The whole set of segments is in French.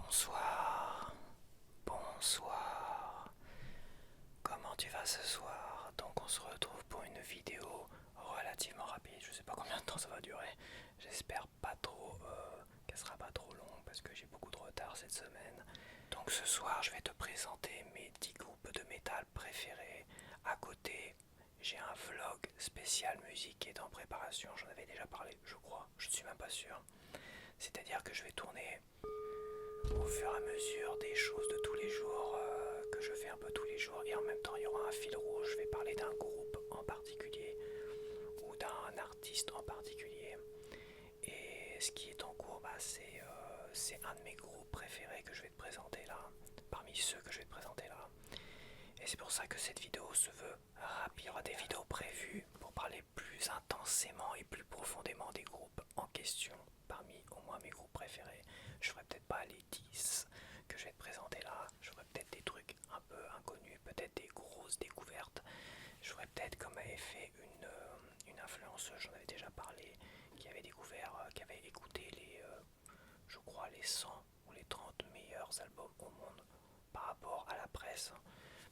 Bonsoir, bonsoir. Comment tu vas ce soir? Donc on se retrouve pour une vidéo relativement rapide. Je sais pas combien de temps ça va durer. J'espère pas trop qu'elle sera pas trop longue parce que j'ai beaucoup de retard cette semaine. Donc ce soir je vais te présenter mes 10 groupes de métal préférés. À côté, j'ai un vlog spécial musique qui est en préparation. J'en avais déjà parlé, je crois. Je ne suis même pas sûr. C'est-à-dire que je vais tourner au fur et à mesure des choses de tous les jours que je fais un peu tous les jours, et en même temps il y aura un fil rouge. Je vais parler d'un groupe en particulier ou d'un artiste en particulier, et ce qui est en cours, c'est un de mes groupes préférés que je vais te présenter là, parmi ceux que je vais te présenter là, et c'est pour ça que cette vidéo se veut rapide. Il y aura des vidéos prévues pour parler plus intensément et plus profondément des groupes en question, parmi au moins mes groupes préférés. Je ferai peut-être pas les 10 que je vais te présenter là, je ferai peut-être des trucs un peu inconnus, peut-être des grosses découvertes. Je ferai peut-être comme avait fait une influenceuse, j'en avais déjà parlé, qui avait découvert, qui avait écouté je crois les 100 ou les 30 meilleurs albums au monde par rapport à la presse.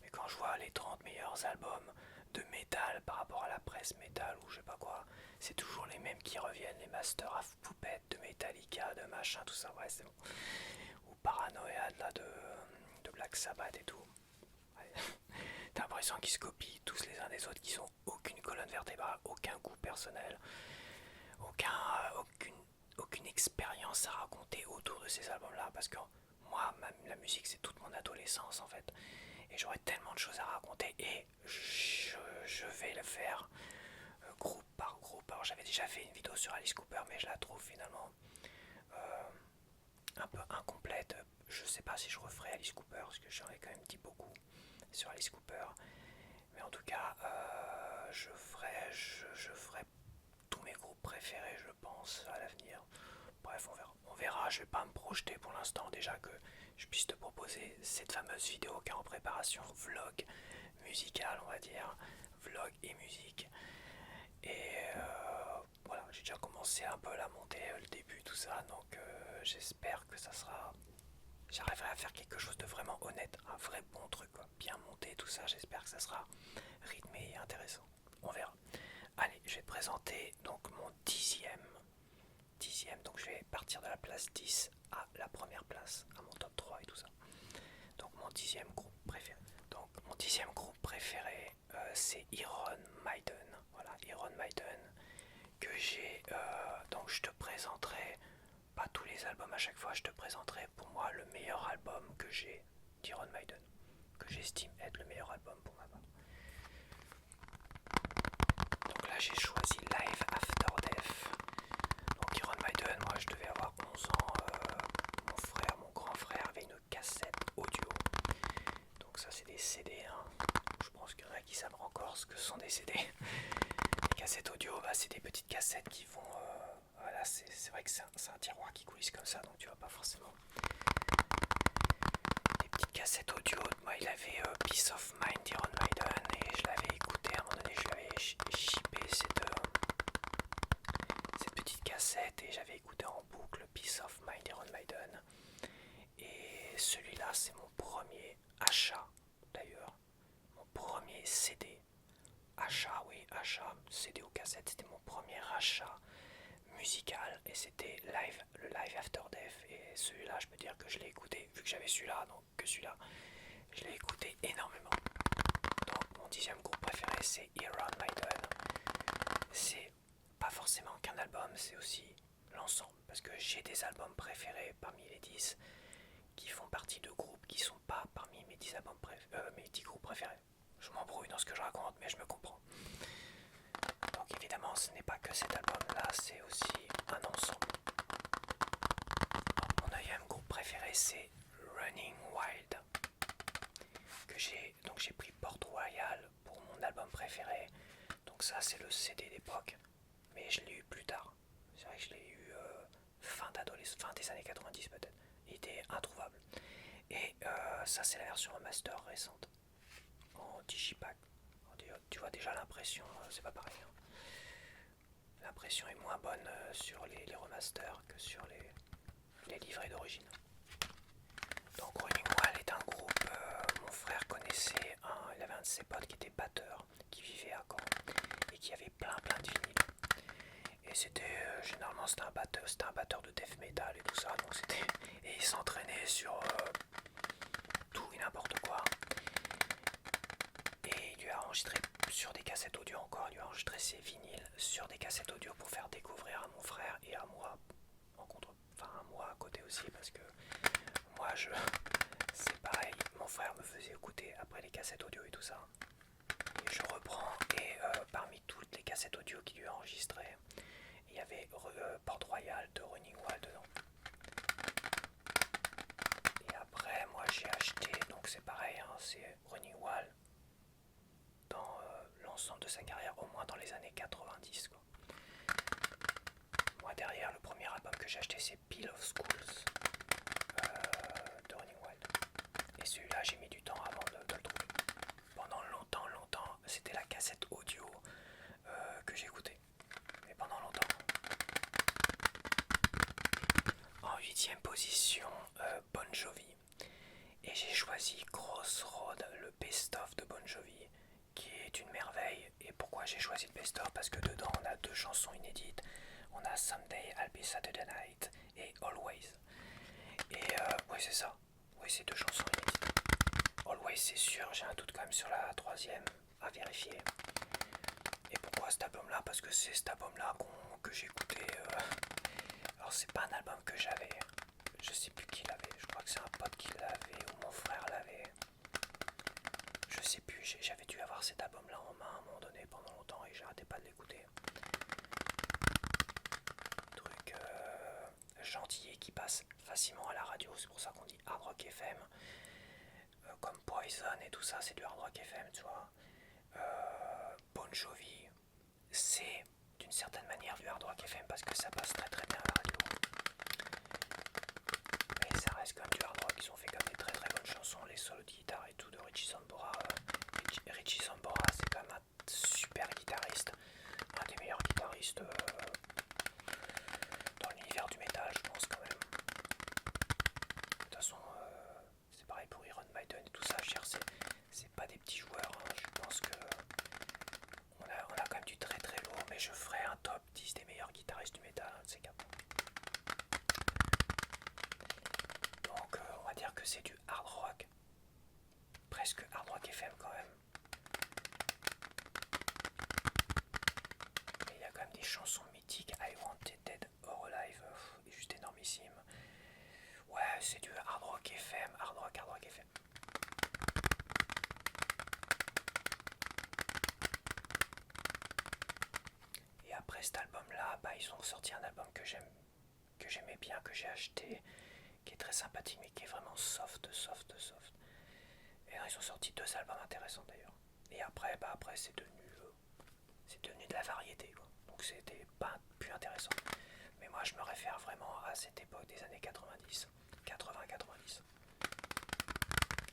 Mais quand je vois les 30 meilleurs albums de métal par rapport à la presse métal ou je sais pas quoi, c'est toujours les mêmes qui reviennent, les Master of Puppets de Metallica, de machin, tout ça, ouais, c'est bon. Ou Paranoid là de Black Sabbath et tout. Ouais. T'as l'impression qu'ils se copient tous les uns des autres, qu'ils ont aucune colonne vertébrale, aucun goût personnel, aucune expérience à raconter autour de ces albums-là, parce que moi, la musique, c'est toute mon adolescence en fait, et j'aurais tellement de choses à raconter, et je vais le faire groupe par groupe. Alors j'avais déjà fait une vidéo sur Alice Cooper, mais je la trouve finalement un peu incomplète. Je sais pas si je referai Alice Cooper, parce que j'en ai quand même dit beaucoup sur Alice Cooper, mais en tout cas, je ferai tous mes groupes préférés, je pense, à l'avenir. Bref, on verra, je vais pas me projeter pour l'instant, déjà que je puisse te proposer cette fameuse vidéo qui est en préparation, vlog musical, on va dire, vlog et musique. Et voilà, j'ai déjà commencé un peu à la monter, le début, tout ça, donc j'espère que ça sera... J'arriverai à faire quelque chose de vraiment honnête, un vrai bon truc, quoi. Bien monté, tout ça, j'espère que ça sera rythmé et intéressant. On verra. Allez, je vais te présenter donc mon dixième, donc je vais partir de la place 10 à la première place, à mon top 3 et tout ça. Donc mon dixième groupe préféré. Donc mon dixième groupe préféré, c'est Iron Maiden. Voilà, Iron Maiden, que j'ai... donc je te présenterai, pas tous les albums à chaque fois, je te présenterai pour moi le meilleur album que j'ai d'Iron Maiden, que j'estime être le meilleur album pour ma part. Donc là j'ai choisi Live After Death. Donc Iron Maiden, moi je devais avoir 11 ans, mon grand frère avait une cassette audio. Donc ça c'est des CD, hein. Je pense qu'il y en a qui savent encore ce que sont des CD. Les cassettes audio, c'est des petites cassettes qui vont... voilà, c'est vrai que c'est un tiroir qui coulisse comme ça, donc tu vas pas forcément... Des petites cassettes audio, moi il avait Peace of Mind d'Iron Maiden, et je l'avais écouté à un moment donné, je lui avais shippé cette petite cassette, et j'avais écouté en boucle Peace of Mind d'Iron Maiden. Et celui-là c'est mon premier achat d'ailleurs, mon premier CD. Achat, oui, achat, CD ou cassette, c'était mon premier achat musical, et c'était le Live After Death. Et celui-là, je peux dire que je l'ai écouté, vu que j'avais celui-là, donc que celui-là, je l'ai écouté énormément. Donc mon dixième groupe préféré, c'est Iron Maiden. C'est pas forcément qu'un album, c'est aussi l'ensemble, parce que j'ai des albums préférés parmi les 10 qui font partie de groupes qui sont pas parmi mes 10 albums mes 10 groupes préférés. Je m'embrouille dans ce que je raconte, mais je me comprends. Donc évidemment, ce n'est pas que cet album-là, c'est aussi un ensemble. Mon neuvième groupe préféré, c'est Running Wild, que j'ai pris Port Royal pour mon album préféré. Donc ça, c'est le CD d'époque, mais je l'ai eu plus tard. C'est vrai que je l'ai eu fin des années 90 peut-être. Il était introuvable. Et ça, c'est la version master récente, en digipack. Tu vois déjà l'impression, c'est pas pareil, hein. L'impression est moins bonne sur les remasters que sur les livrets d'origine. Donc Running Wild est un groupe, mon frère connaissait il avait un de ses potes qui était batteur, qui vivait à Caen et qui avait plein de vinyles. Et c'était généralement c'était un batteur de death metal et tout ça, donc c'était et il s'entraînait sur tout et n'importe quoi. Et il lui a enregistré sur des cassettes audio encore, il lui a enregistré ses vinyles sur des cassettes audio pour faire découvrir à mon frère et à moi enfin à moi à côté aussi parce que moi c'est pareil, mon frère me faisait écouter après les cassettes audio et tout ça. Et je reprends et parmi toutes les cassettes audio qu'il lui a enregistrées, il y avait Port Royal de Running Wild dedans. Et après moi j'ai acheté, donc c'est pareil, hein, c'est Running Wild dans l'ensemble de sa carrière, au moins dans les années 90 quoi. Moi derrière le premier album que j'ai acheté c'est Peel of Schools de Running Wild. Et celui-là j'ai mis du temps avant de le trouver. Pendant longtemps, c'était la cassette audio que j'écoutais. Mais pendant longtemps. En 8ème position, Bon Jovi. Et j'ai choisi Crossroad, le best-of de Bon Jovi, qui est une merveille. Et pourquoi j'ai choisi le best-of? Parce que dedans on a 2 chansons inédites. On a Someday I'll Be Saturday Night et Always. Et ouais c'est ça. Oui c'est 2 chansons inédites. Always c'est sûr, j'ai un doute quand même sur la 3ème à vérifier. Et pourquoi cet album là? Parce que c'est cet album là que j'écoutais. Alors c'est pas un album que j'avais. Je sais plus qui l'avait. Je crois que c'est un pote qui l'avait ou mon frère l'avait. Je sais plus, j'avais dû avoir cet album là en main à un moment donné pendant longtemps et j'arrêtais pas de l'écouter. Truc gentil qui passe facilement à la radio, c'est pour ça qu'on dit hard rock FM. Comme Poison et tout ça, c'est du hard rock FM, tu vois. Bon Jovi, c'est d'une certaine manière du hard rock FM parce que ça passe très bien à la radio. Mais ça reste comme du hard rock, ils ont fait comme des très bonnes chansons, les solos de guitare et tout de Richie Sambora. Richie Sambora, c'est quand même un super guitariste, un des meilleurs guitaristes dans l'univers du métal, je pense quand même. De toute façon, c'est pareil pour Iron Maiden et tout ça, je veux dire, c'est pas des petits joueurs, hein. Je pense que on a quand même du très lourd, mais je ferai un top 10 des meilleurs guitaristes du métal, un de ces quatre. Donc on va dire que c'est du hard rock, presque hard rock FM quand même. Mais il y a quand même des chansons mythiques, I Wanted Dead or Alive, juste énormissime. Ouais, c'est du hard rock FM, hard rock FM. Et après cet album-là, ils ont sorti un album que j'aimais bien, que j'ai acheté, qui est très sympathique, mais qui est vraiment soft. Et là, ils ont sorti 2 albums intéressants d'ailleurs. Et après, c'est devenu de la variété, quoi. Donc c'était pas plus intéressant. Mais moi, je me réfère vraiment à cette époque des années 90.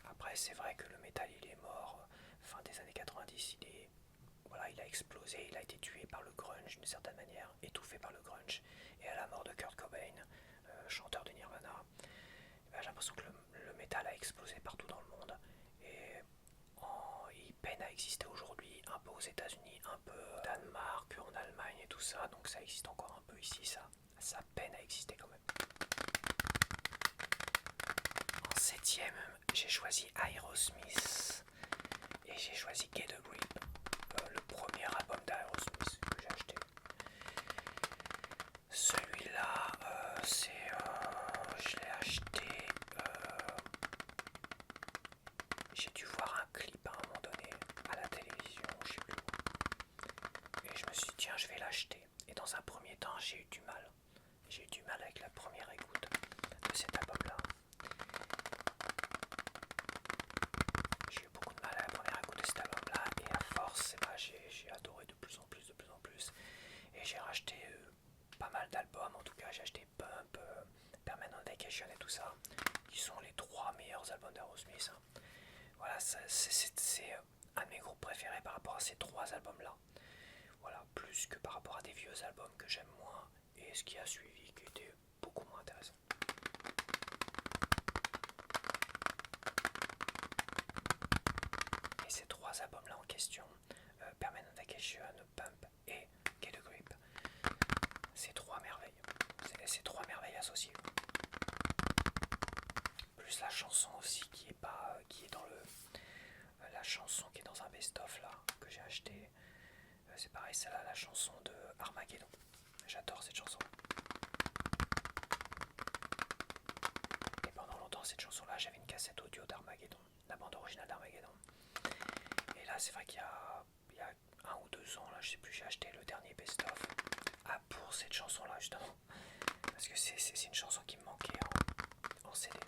Après, c'est vrai que le métal, il est mort. Fin des années 90, il a explosé, il a été tué par le grunge d'une certaine manière, étouffé par le grunge. Et à la mort de Kurt Cobain, chanteur de Nirvana, j'ai l'impression que le métal a explosé partout dans le monde. Et il peine à exister aujourd'hui, un peu aux États-Unis, un peu au Danemark, en Allemagne et tout ça. Donc ça existe encore un peu ici, ça peine à exister quand même. En 7ème, j'ai choisi Aerosmith et j'ai choisi Get a Grip, le premier album d'Aerosmith que j'ai acheté. Celui-là, je l'ai acheté. J'ai dû voir un clip à un moment donné à la télévision, je sais plus où. Et je me suis dit tiens, je vais l'acheter. Et dans un premier temps, j'ai eu du mal. J'ai eu du mal avec la première écoute de cet album-là. J'ai eu beaucoup de mal à la première écoute de cet album-là. Et à force, j'ai adoré de plus en plus. Et j'ai racheté pas mal d'albums. En tout cas, j'ai acheté Pump, Permanent Vacation et tout ça, qui sont les 3 meilleurs albums d'Aerosmith. Voilà, c'est un de mes groupes préférés par rapport à ces 3 albums-là. Voilà, plus que par rapport à des vieux albums que j'aime moins et ce qui a suivi qui était beaucoup moins intéressant. trois albums là en question, Permanent Vacation, Pump et Get a Grip. C'est trois merveilles. C'est trois merveilles associées. Plus la chanson aussi qui est pas, qui est dans le, la chanson qui est dans un best-of là que j'ai acheté. C'est pareil, c'est là la chanson de Armageddon. J'adore cette chanson. Et pendant longtemps cette chanson là, j'avais une cassette audio d'Armageddon, la bande originale d'Armageddon. Et là c'est vrai qu'il y a 1 ou 2 ans là, je sais plus, j'ai acheté le dernier best-of. Ah, pour cette chanson là justement. Parce que c'est une chanson qui me manquait en CD.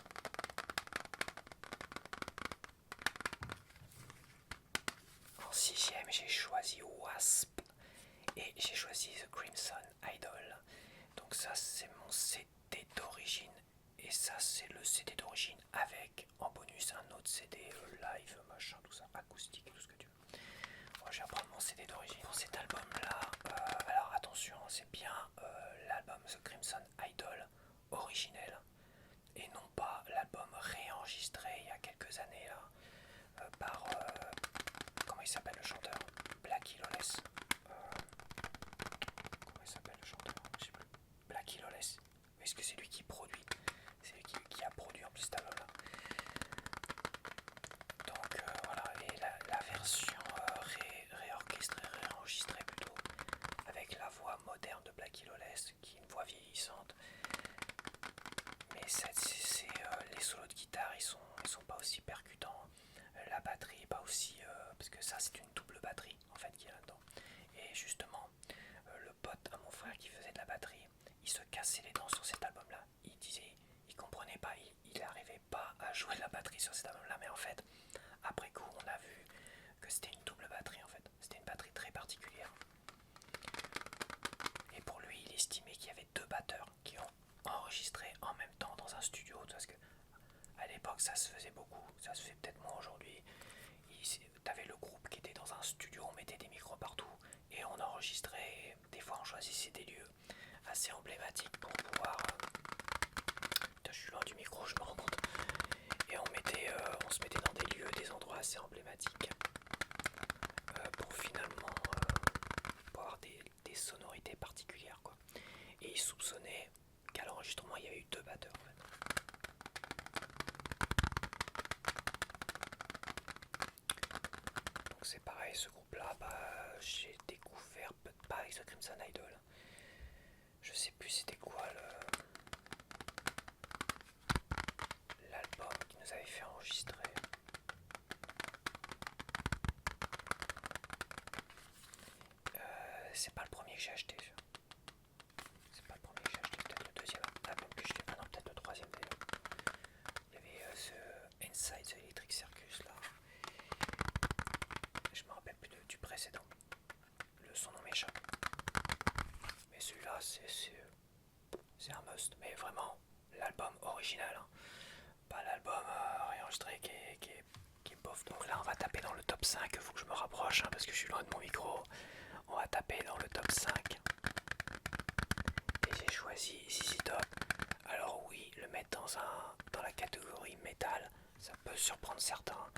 En 6ème, j'ai choisi Wasp et j'ai choisi The Crimson Idol. Donc ça c'est mon CD d'origine et ça c'est le CD d'origine avec en bonus un autre CD live, machin, tout ça, acoustique, tout ce que tu veux. Moi je vais prendre mon CD d'origine. Pour cet album là, alors attention, c'est bien l'album The Crimson Idol originel et non pas l'album réenregistré il y a quelques années là, par comment il s'appelle le chanteur, Blackie Lawless. Comment il s'appelle le chanteur, je sais plus. Blackie Lawless. Est-ce que c'est lui qui produit? C'est lui qui a produit en plus cet album là. Donc voilà, et la version réorchestrée, réenregistrée plutôt, avec la voix moderne de Blackie Lawless, qui est une voix vieillissante. Mais les solos de guitare, ils sont pas aussi percutants. La batterie est pas aussi... parce que ça, c'est une double batterie, en fait, qui est là-dedans. Et justement, le pote à mon frère qui faisait de la batterie, il se cassait les dents sur cet album-là. Il disait, il comprenait pas, il n'arrivait pas à jouer de la batterie sur cet album-là. Mais en fait, après coup, on a vu que c'était une double batterie, en fait. C'était une batterie très particulière. Et pour lui, il estimait qu'il y avait 2 batteurs qui ont enregistré en même temps dans un studio, parce que à l'époque ça se faisait beaucoup, ça se fait peut-être moins aujourd'hui. T'avais le groupe qui était dans un studio, on mettait des micros partout et on enregistrait. Des fois on choisissait des lieux assez emblématiques pour pouvoir... je suis loin du micro, je me rends compte. Et on se mettait dans des lieux, des endroits assez emblématiques pour finalement avoir des sonorités particulières, quoi. Et il soupçonnait qu'à l'enregistrement il y avait eu 2 batteurs en fait. Donc c'est pareil, ce groupe là, j'ai découvert pas avec The Crimson Idol. Je sais plus c'était quoi l'album qui nous avait fait enregistrer. C'est pas le premier que j'ai acheté. C'est pas le premier que j'ai acheté, peut-être le deuxième album que j'ai. Ah non, peut-être le troisième d'ailleurs. Il y avait ce Inside the Electric Circus là. Je me rappelle plus du précédent. Son nom m'échappe. Mais celui-là, c'est un must. Mais vraiment, l'album original, hein. Pas l'album réenregistré qui est bof. Donc là, on va taper dans le top 5. Il faut que je me rapproche hein, parce que je suis loin de mon micro. On va taper dans le top 5. Et j'ai choisi ZZ Top. Alors oui, le mettre dans la catégorie métal, ça peut surprendre certains.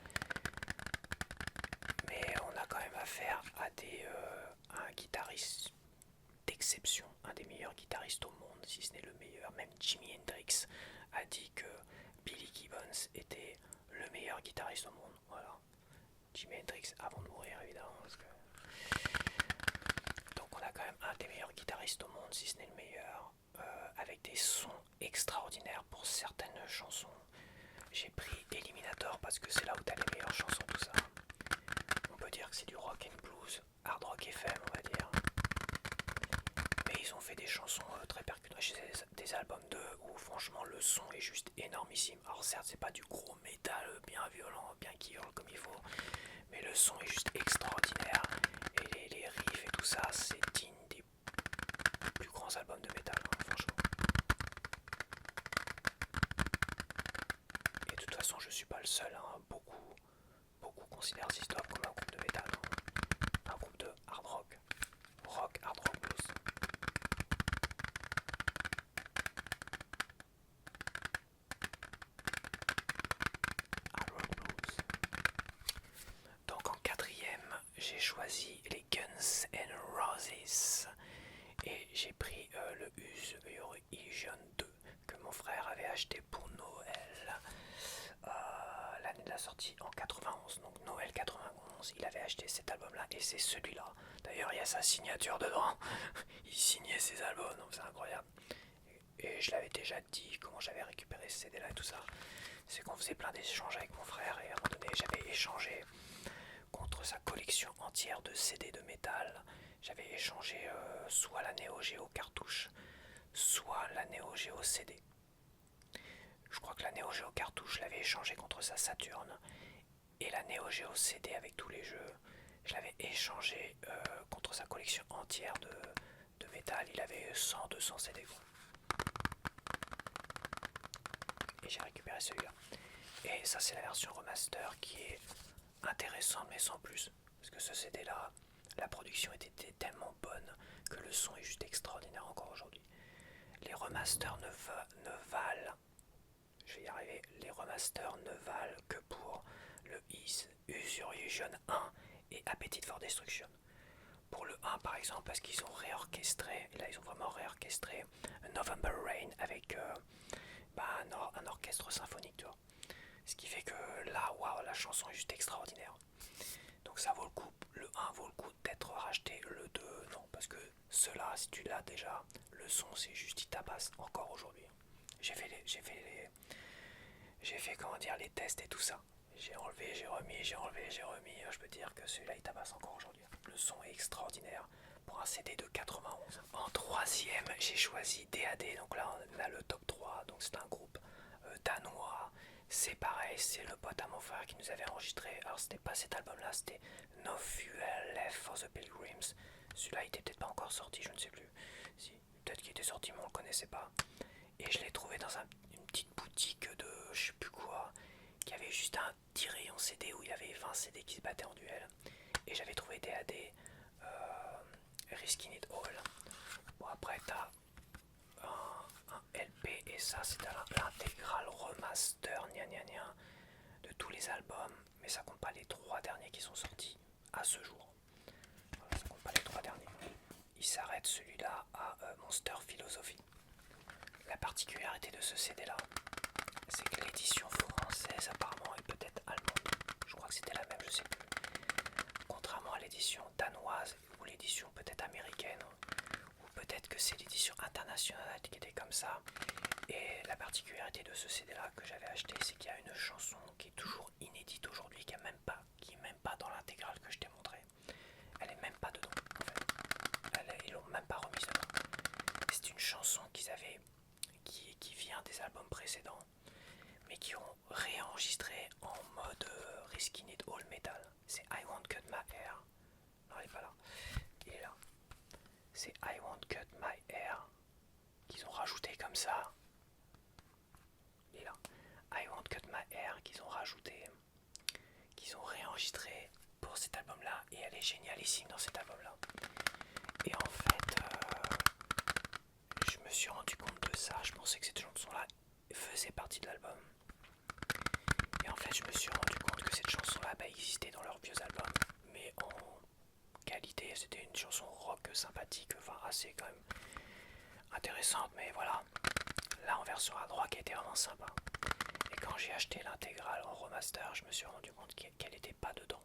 Mais on a quand même affaire à un guitariste d'exception, un des meilleurs guitaristes au monde, si ce n'est le meilleur. Même Jimi Hendrix a dit que Billy Gibbons était le meilleur guitariste au monde. Voilà. Jimi Hendrix avant de mourir évidemment. Donc on a quand même un des meilleurs guitaristes au monde, si ce n'est le meilleur, avec des sons extraordinaires pour certaines chansons. J'ai pris Eliminator parce que c'est là où t'as les meilleures chansons, tout ça. On peut dire que c'est du rock and blues, hard rock FM on va dire. Mais ils ont fait des chansons très percutantes. J'ai des albums d'eux où franchement le son est juste énormissime. Alors certes c'est pas du gros métal bien violent, bien qui hurle comme il faut, mais le son est juste extraordinaire. Et les riffs et tout ça, c'est digne des plus grands albums de métal, hein, franchement. Et de toute façon je suis pas le seul, hein. Beaucoup considèrent ZZ Top comme un groupe de métal, hein. Un groupe de hard rock, hard rock blues. Hard rock blues. Donc en 4 j'ai pris le Eurovision 2 que mon frère avait acheté pour Noël l'année de la sortie en 91, donc Noël 91. Il avait acheté cet album-là et c'est celui-là. D'ailleurs, il y a sa signature dedans. Il signait ses albums, donc c'est incroyable. Et je l'avais déjà dit comment j'avais récupéré ce CD-là et tout ça. C'est qu'on faisait plein d'échanges avec mon frère et à un moment donné, j'avais échangé contre sa collection entière de CD de métal. J'avais échangé soit la Neo Geo cartouche, soit la Neo Geo CD. Je crois que la Neo Geo cartouche, je l'avais échangé contre sa Saturn. Et la Neo Geo CD avec tous les jeux, je l'avais échangé contre sa collection entière de métal. Il avait 100-200 CD quoi. Et j'ai récupéré celui-là. Et ça c'est la version remaster qui est intéressante mais sans plus. Parce que ce CD là, la production était tellement bonne que le son est juste extraordinaire encore aujourd'hui. Les remasters ne valent, je vais y arriver, les remasters ne valent que pour le Use-Your-Illusion 1 et Appetite for Destruction. Pour le 1 par exemple parce qu'ils ont réorchestré, et là ils ont vraiment réorchestré November Rain avec un orchestre symphonique, tu vois. Ce qui fait que là, waouh, la chanson est juste extraordinaire. Donc ça vaut le coup, le 1 vaut le coup d'être racheté, le 2 non, parce que ceux-là, si tu l'as déjà, le son c'est juste, il tabasse encore aujourd'hui. J'ai fait comment dire, les tests et tout ça. J'ai enlevé, j'ai remis, j'ai enlevé, j'ai remis. Je peux dire que celui-là il tabasse encore aujourd'hui. Le son est extraordinaire pour un CD de 91. En troisième, j'ai choisi DAD. Donc là, on a le top 3. Donc c'est un groupe danois. C'est pareil, c'est le pote à mon frère qui nous avait enregistré. Alors c'était pas cet album-là, c'était No Fuel Left for the Pilgrims. Celui-là, il était peut-être pas encore sorti, je ne sais plus. Si, peut-être qu'il était sorti, mais on le connaissait pas. Et je l'ai trouvé dans une petite boutique de je sais plus quoi, qui avait juste un petit rayon CD où il y avait 20 CD qui se battaient en duel. Et j'avais trouvé DAD, Risking It All. Bon, après, t'as un LP, et ça, c'est l'intégral remaster, de tous les albums. Mais ça compte pas les 3 derniers qui sont sortis à ce jour. Voilà, ça compte pas les 3 derniers. Il s'arrête celui-là à Monster Philosophy. La particularité de ce CD là, c'est que l'édition française apparemment est peut-être allemande. Je crois que c'était la même, je sais plus. Contrairement à l'édition danoise ou l'édition peut-être américaine, ou peut-être que c'est l'édition internationale qui était comme ça. Et la particularité de ce CD là que j'avais acheté, c'est qu'il y a une chanson qui est toujours inédite aujourd'hui, qui est même pas dans l'intégrale que je t'ai montré. Elle est même pas dedans en fait. Ils l'ont même pas remise dedans. C'est une chanson qu'ils avaient qui vient des albums précédents, mais qui ont réenregistré en mode Risking It All Metal. C'est I Won't Cut My Hair. Non, elle est pas là. Il est là. C'est I Won't Cut My Hair qu'ils ont rajouté comme ça. Il est là. I Won't Cut My Hair qu'ils ont rajouté, qu'ils ont réenregistré pour cet album-là, et elle est génialissime dans cet album-là. Et en fait, je me suis rendu compte de ça. Je pensais que cette chanson-là faisait partie de l'album. Et en fait, je me suis rendu compte que cette chanson-là existait dans leurs vieux albums. Mais en qualité, c'était une chanson rock sympathique, enfin assez quand même intéressante. Mais voilà, là en version hard rock, elle était vraiment sympa. Et quand j'ai acheté l'intégrale en remaster, je me suis rendu compte qu'elle n'était pas dedans.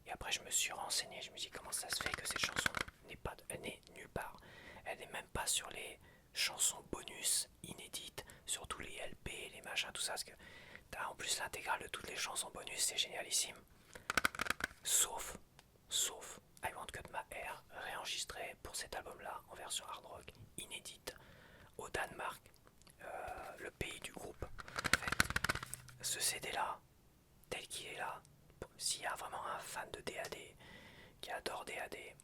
Et après, je me suis renseigné. Je me suis dit comment ça se fait que cette chanson n'est nulle part. Elle n'est même pas sur les chansons bonus inédites, sur tous les LP, les machins, tout ça. Parce que t'as en plus l'intégrale de toutes les chansons bonus, c'est génialissime. Sauf I Won't Cut My Hair, réenregistré pour cet album-là en version hard rock, inédite, au Danemark, le pays du groupe. En fait, ce CD-là, tel qu'il est là, s'il y a vraiment un fan de DAD qui adore DAD, et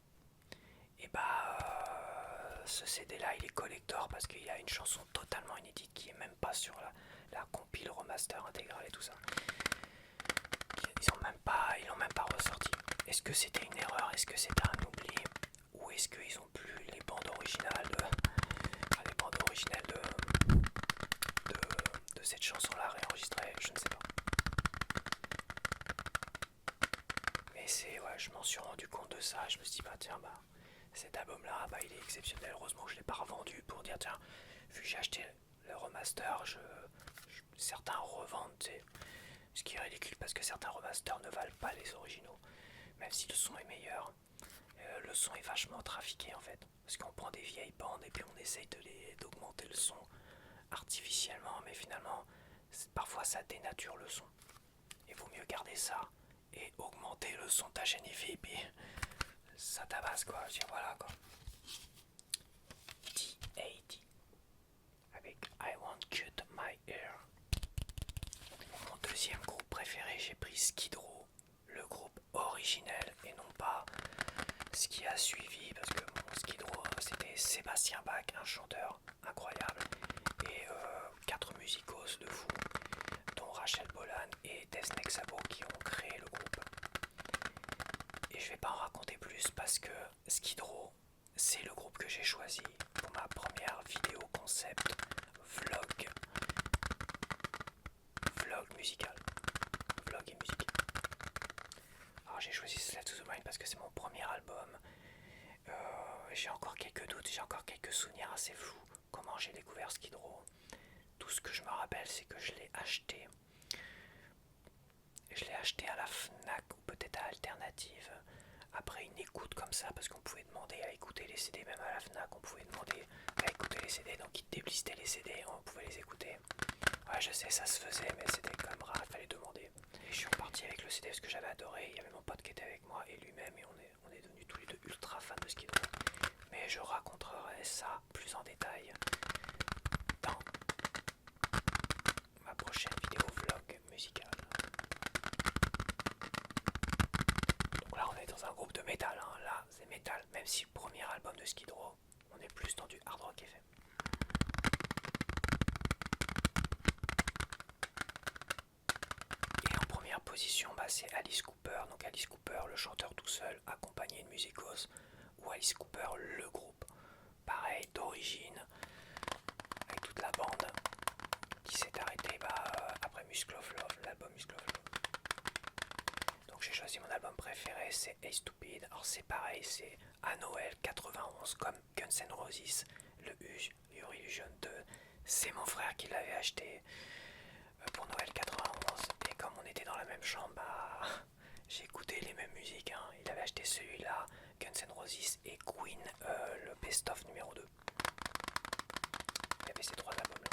ce CD là il est collector parce qu'il y a une chanson totalement inédite qui est même pas sur la compile remaster intégrale et tout ça. Ils l'ont même pas ressorti. Est-ce que c'était une erreur? Est-ce que c'était un oubli? Ou est-ce qu'ils ont plus les bandes originales de cette chanson là réenregistrée? Je ne sais pas. Mais je m'en suis rendu compte de ça. Je me suis dit, tiens, cet album là, il est exceptionnel. Heureusement que je l'ai pas j'ai acheté le remaster, certains revendent, tu sais, ce qui est ridicule parce que certains remasters ne valent pas les originaux, même si le son est meilleur. Le son est vachement trafiqué en fait, parce qu'on prend des vieilles bandes et puis on essaye d'augmenter le son artificiellement, mais finalement parfois ça dénature le son. Il vaut mieux garder ça et augmenter le son de ta chaîne IFI, puis ça tabasse quoi, je veux dire, voilà quoi. T80 avec I Won't Cut My Hair. Mon deuxième groupe préféré, j'ai pris Skid Row, le groupe originel et non pas ce qui a suivi, parce que mon Skid Row c'était Sébastien Bach, un chanteur incroyable, et 4 musicos de fou, dont Rachel Bolan et Desnek Sabo qui ont créé le groupe. Et je vais pas en raconter plus parce que Skid Row, c'est le groupe que j'ai choisi pour ma première vidéo concept vlog musical. Vlog et musique. Alors j'ai choisi Slave to the Mind parce que c'est mon premier album. J'ai encore quelques doutes, j'ai encore quelques souvenirs assez flous. Comment j'ai découvert Skid Row. Tout ce que je me rappelle, c'est que je l'ai acheté. Je l'ai acheté à la Fnac ou peut-être à Alternative. Après une écoute comme ça, parce qu'on pouvait demander à écouter les CD, même à la Fnac, on pouvait demander à écouter les CD. Donc ils déblistaient les CD, on pouvait les écouter. Ouais, je sais, ça se faisait, mais c'était quand même rare, il fallait demander. Et je suis reparti avec le CD parce que j'avais adoré. Il y avait mon pote qui était avec moi et lui-même, et on est devenus tous les deux ultra fans de Skid Row. Mais je raconterai ça plus en détail dans ma prochaine vidéo vlog musicale. Donc là, on est dans un groupe de métal, hein. Là, c'est métal, même si le premier album de Skid Row, on est plus dans du hard rock FM. Et en première position, c'est Alice Cooper. Donc Alice Cooper, le chanteur tout seul, accompagné de musicos, ou Alice Cooper, le groupe, pareil, d'origine, avec toute la bande, qui s'est arrêtée après Muscle of Love, l'album Muscle of Love. Donc j'ai choisi mon album préféré, c'est Hey Stupid. Alors c'est pareil, c'est à Noël 91, comme Guns N' Roses, le Your Illusion 2. C'est mon frère qui l'avait acheté pour Noël 91. Et comme on était dans la même chambre, j'ai écouté les mêmes musiques, hein. Il avait acheté celui-là, Guns N' Roses et Queen, le Best of numéro 2. Il y avait ces 3 albums-là.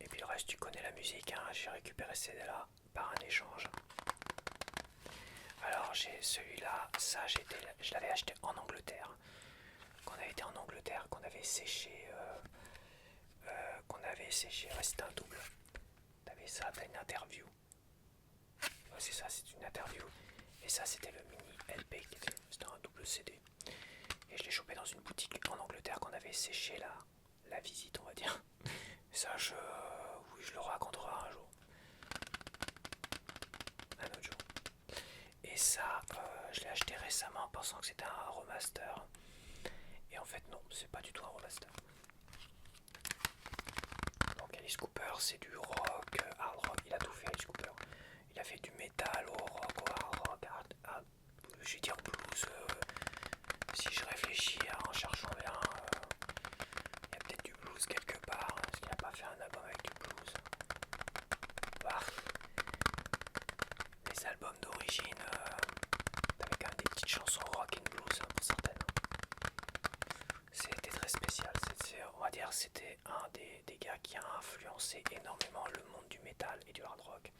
Et puis le reste, tu connais la musique, hein. J'ai récupéré ce CD-là par un échange. Alors j'ai celui-là, ça je l'avais acheté en Angleterre. Quand on avait été en Angleterre, qu'on avait séché, ouais, c'était un double. T'avais ça, t'as une interview. Ouais, c'est ça, c'est une interview. Et ça, c'était le mini LP, c'était un double CD. Et je l'ai chopé dans une boutique en Angleterre qu'on avait séché la visite, on va dire. Et ça, oui, je le raconterai un jour. Un autre jour. Et ça, je l'ai acheté récemment pensant que c'était un remaster. Et en fait, non, c'est pas du tout un remaster. Donc Alice Cooper, c'est du rock, hard rock, il a tout fait Alice Cooper. Il a fait du metal, au rock, au hard rock, je vais dire blues. Si je réfléchis en cherchant bien, il y a peut-être du blues quelque part. Est-ce qu'il n'a pas fait un album avec du blues? Bah, les albums d'origine, t'avais quand même des petites chansons rock and blues, hein, pour certaines. C'était très spécial. On va dire c'était un des gars qui a influencé énormément le monde du metal et du hard rock.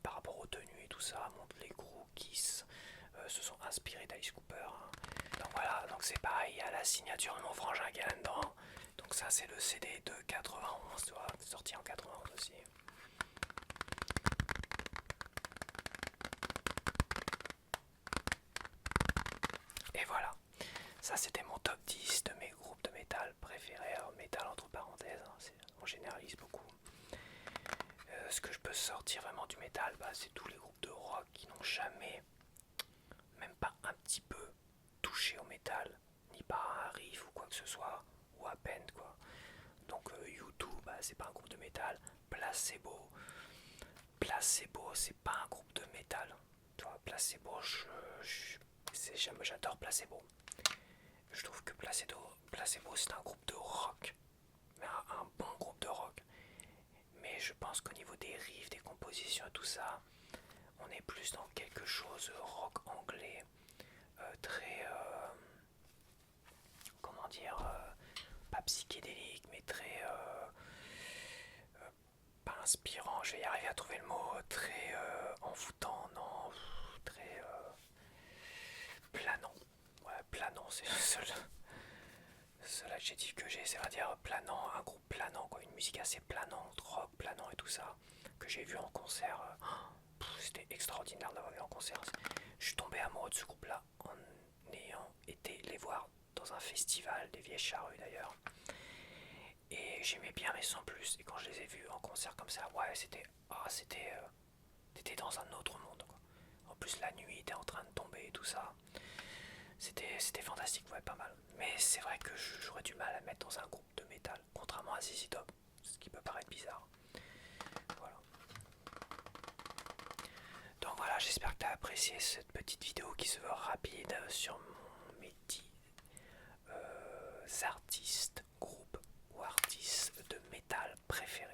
Par rapport aux tenues et tout ça, les Crew, Kiss se sont inspirés d'Alice Cooper, hein. Donc voilà, donc c'est pareil, il y a la signature de mon frangin qui est là-dedans. Donc ça c'est le CD de 91, tu vois, sorti en 91 aussi. Et voilà, ça c'était mon top 10 de mes groupes de métal préférés. Alors métal entre parenthèses, hein, on généralise beaucoup. Ce que je peux sortir vraiment du métal, c'est tous les groupes de rock qui n'ont jamais, même pas un petit peu, touché au métal, ni par un riff ou quoi que ce soit, ou à peine quoi. Donc U2, c'est pas un groupe de métal. Placebo, c'est pas un groupe de métal. Tu vois, Placebo, j'adore Placebo. Je trouve que Placebo c'est un groupe de rock, mais un bon groupe de rock. Mais je pense qu'au niveau des riffs, des compositions et tout ça, on est plus dans quelque chose rock anglais, très, comment dire, pas psychédélique, mais très, pas inspirant, je vais y arriver à trouver le mot, très envoûtant, non, très planant. Ouais, planant, c'est le seul adjectif que j'ai, c'est à dire planant, un groupe planant, quoi, une musique assez planante, rock planant et tout ça, que j'ai vu en concert. C'était extraordinaire d'avoir vu en concert. Je suis tombé amoureux de ce groupe-là en ayant été les voir dans un festival des Vieilles Charrues d'ailleurs. Et j'aimais bien mais sans plus. Et quand je les ai vus en concert comme ça, ouais, c'était dans un autre monde, quoi. En plus, la nuit était en train de tomber et tout ça. C'était fantastique, ouais, pas mal. Mais c'est vrai que j'aurais du mal à mettre dans un groupe de métal, contrairement à ZZ Top, ce qui peut paraître bizarre. Voilà. Donc voilà, j'espère que tu as apprécié cette petite vidéo qui se veut rapide sur mes 10 artistes, groupes ou artistes de métal préférés.